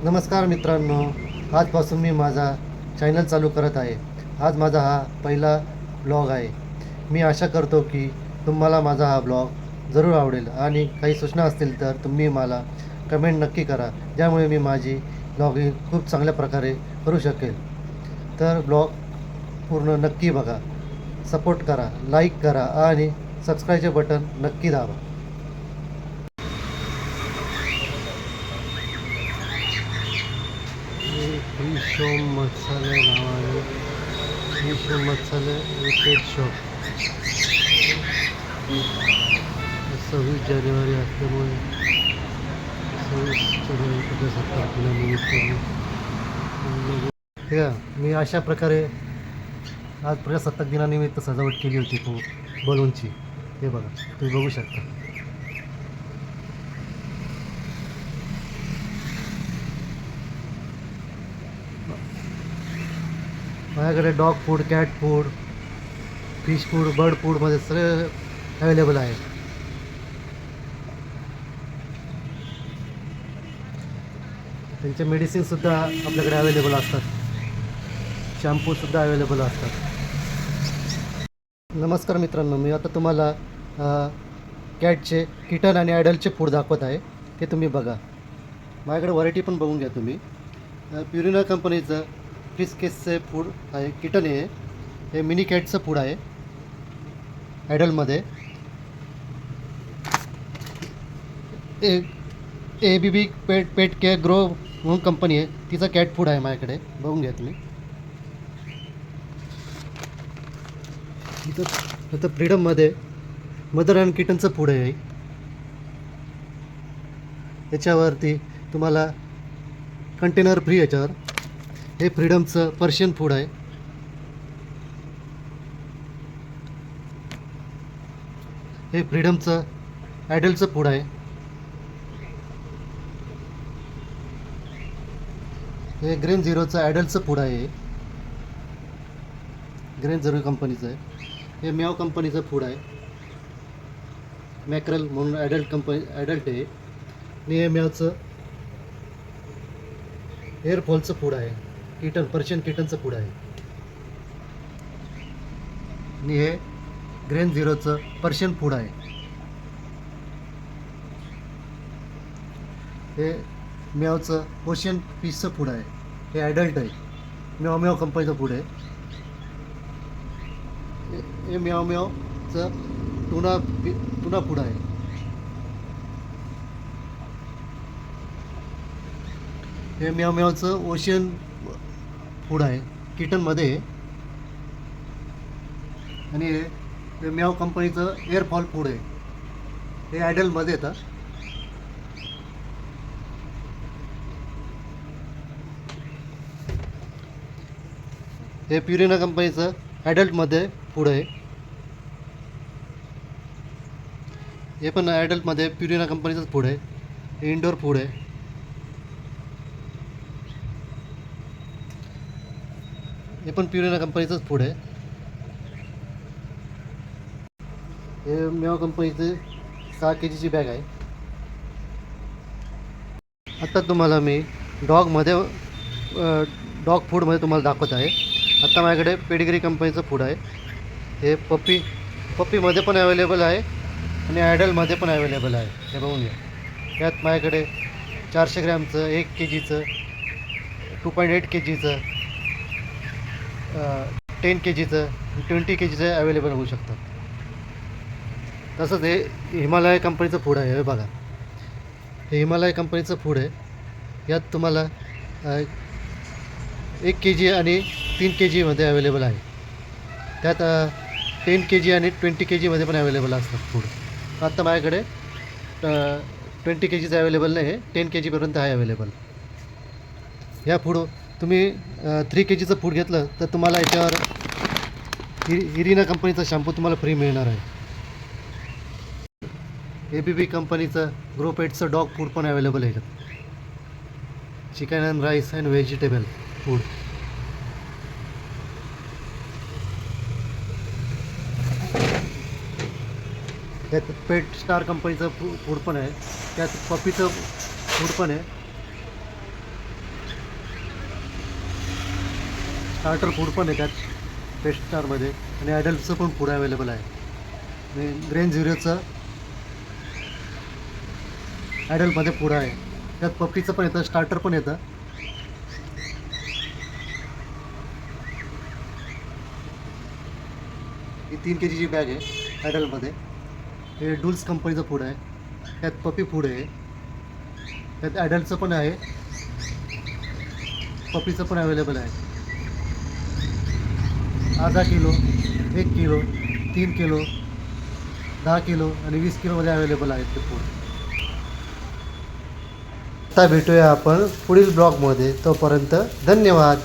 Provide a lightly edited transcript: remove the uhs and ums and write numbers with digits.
नमस्कार मित्रांनो, आजपासून मी माझा चॅनल चालू करत आहे. आज माझा हा पहिला ब्लॉग आहे. मी आशा करतो की तुम्हाला माझा हा ब्लॉग जरूर आवडेल आणि काही सूचना असतील तर तुम्ही मला कमेंट नक्की करा, ज्यामुळे मी माझी ब्लॉगिंग खूप चांगल्या प्रकारे करू शकेल. तर ब्लॉग पूर्ण नक्की बघा, सपोर्ट करा, लाईक करा आणि सबस्क्राईबचे बटन नक्की दाबा. फिश मसाले नावाने फिश मसाले पेट शॉप 26 जानेवारी असल्यामुळे 26 जानेवारी प्रजासत्ताक दिनानिमित्त हे मी अशा प्रकारे आज प्रजासत्ताक दिनानिमित्त सजावट केली होती खूप बलूनची. हे बघा, तुम्ही बघू शकता. माझ्याकडे dog food, cat food, fish food, bird फूडमध्ये सगळे अवेलेबल आहे. त्यांचे मेडिसिनसुद्धा आपल्याकडे अवेलेबल असतात, शॅम्पूसुद्धा अवेलेबल असतात. नमस्कार मित्रांनो, मी आता तुम्हाला कॅटचे, किटन आणि ॲडल्टचे फूड दाखवत आहे. ते तुम्ही बघा. माझ्याकडे व्हरायटी पण बघून घ्या तुम्ही. प्युरिना कंपनीचं फ्रिस्केसचे फूड आहे. किटन आहे, हे मिनी कॅटचं फूड आहे ॲडल्टमध्ये. ABB पेट केअर ग्रो म्हणून कंपनी आहे, तिचं कॅट फूड आहे माझ्याकडे, बघून घ्या तुम्ही. इथं फ्रीडममध्ये मदर अँड किटनचं फूड आहे. याच्यावरती तुम्हाला कंटेनर फ्री. याच्यावर हे फ्रीडमचं पर्शियन फूड आहे. हे फ्रीडमचं ॲडल्टचं फूड आहे. हे ग्रेन झिरोचं ॲडल्टचं फूड आहे. ग्रेन झिरो कंपनीचं आहे. हे म्याव कंपनीचं फूड आहे. मॅक्रल म्हणून ॲडल्ट आहे. आणि हे म्यावचं एअरफॉलचं फूड आहे. किटन, पर्शियन किटनचं फूड आहे. आणि हे ग्रेन झिरोचं पर्शियन फूड आहे. हे म्यावचं ओशियन फिशचं फूड आहे. हे ॲडल्ट आहे. म्याव कंपनीचं फूड आहे. हे म्यावचं टुना फूड आहे. हे म्यावचं ओशियन फूड आहे, किटनमध्ये. आणि हे म्याव कंपनीचं एअरफॉल फूड आहे. हे ॲडल्टमध्ये येतं. हे प्युरिना कंपनीचं ॲडल्टमध्ये फूड आहे. हे पण ॲडल्टमध्ये प्युरिना कंपनीचंच फूड आहे. हे इंडोर फूड आहे. हे पण प्युरिना कंपनीचंच फूड आहे. हे मेवा कंपनीचे 6 kgची बॅग आहे. आता तुम्हाला मी डॉग फूडमध्ये तुम्हाला दाखवत आहे. आता माझ्याकडे पेडिग्री कंपनीचं फूड आहे. हे पप्पीमध्ये पण अवेलेबल आहे आणि ॲडल्टमध्ये पण अवेलेबल आहे. हे बघून घ्या. यात माझ्याकडे 400 ग्रॅमचं, 1 kgचं, 2.8 kgचं, 10 kgचं, 20 kgचं अवेलेबल होऊ शकतं. तसंच हे हिमालय कंपनीचं फूड आहे. हे बघा, हे हिमालय कंपनीचं फूड आहे. यात तुम्हाला 1 kg आणि 3 kgमध्ये अवेलेबल आहे. त्यात 10 kg आणि 20 kgमध्ये पण अवेलेबल असतात फूड. आत्ता माझ्याकडे 20 kgचं अवेलेबल नाही आहे, 10 kgपर्यंत आहे अवेलेबल. ह्या फूड तुम्ही 3 kgचं फूड घेतलं तर तुम्हाला याच्यावर इरिना कंपनीचा शॅम्पू तुम्हाला फ्री मिळणार आहे. ABB कंपनीचं ग्रो पेटचं डॉग फूड पण अवेलेबल आहे. Chicken and rice and vegetable food. त्यात पेट स्टार कंपनीचं फूड पण आहे, त्यात पपीचं फूड पण आहे, स्टार्टर फूड पण आहे त्यात पेट स्टारमध्ये, आणि ॲडल्टचं पण फूड अवेलेबल आहे. आणि ग्रेन झिरोचं ॲडल्टमध्ये फूड आहे. त्यात पपीचं पण येतं, स्टार्टर पण येतं. ही 3 kgची बॅग आहे ॲडल्टमध्ये. हे डूल्स कंपनीचं फूड आहे, त्यात पपी फूड आहे, त्यात ॲडल्टचं पण आहे, पपीचं पण अवेलेबल आहे. अर्धा किलो, 1 किलो, 3 किलो, 10 किलो आणि 20 किलोमध्ये अवेलेबल आहेत ते फूड. आता भेटूया आपण पुढील ब्लॉगमध्ये. तोपर्यंत धन्यवाद.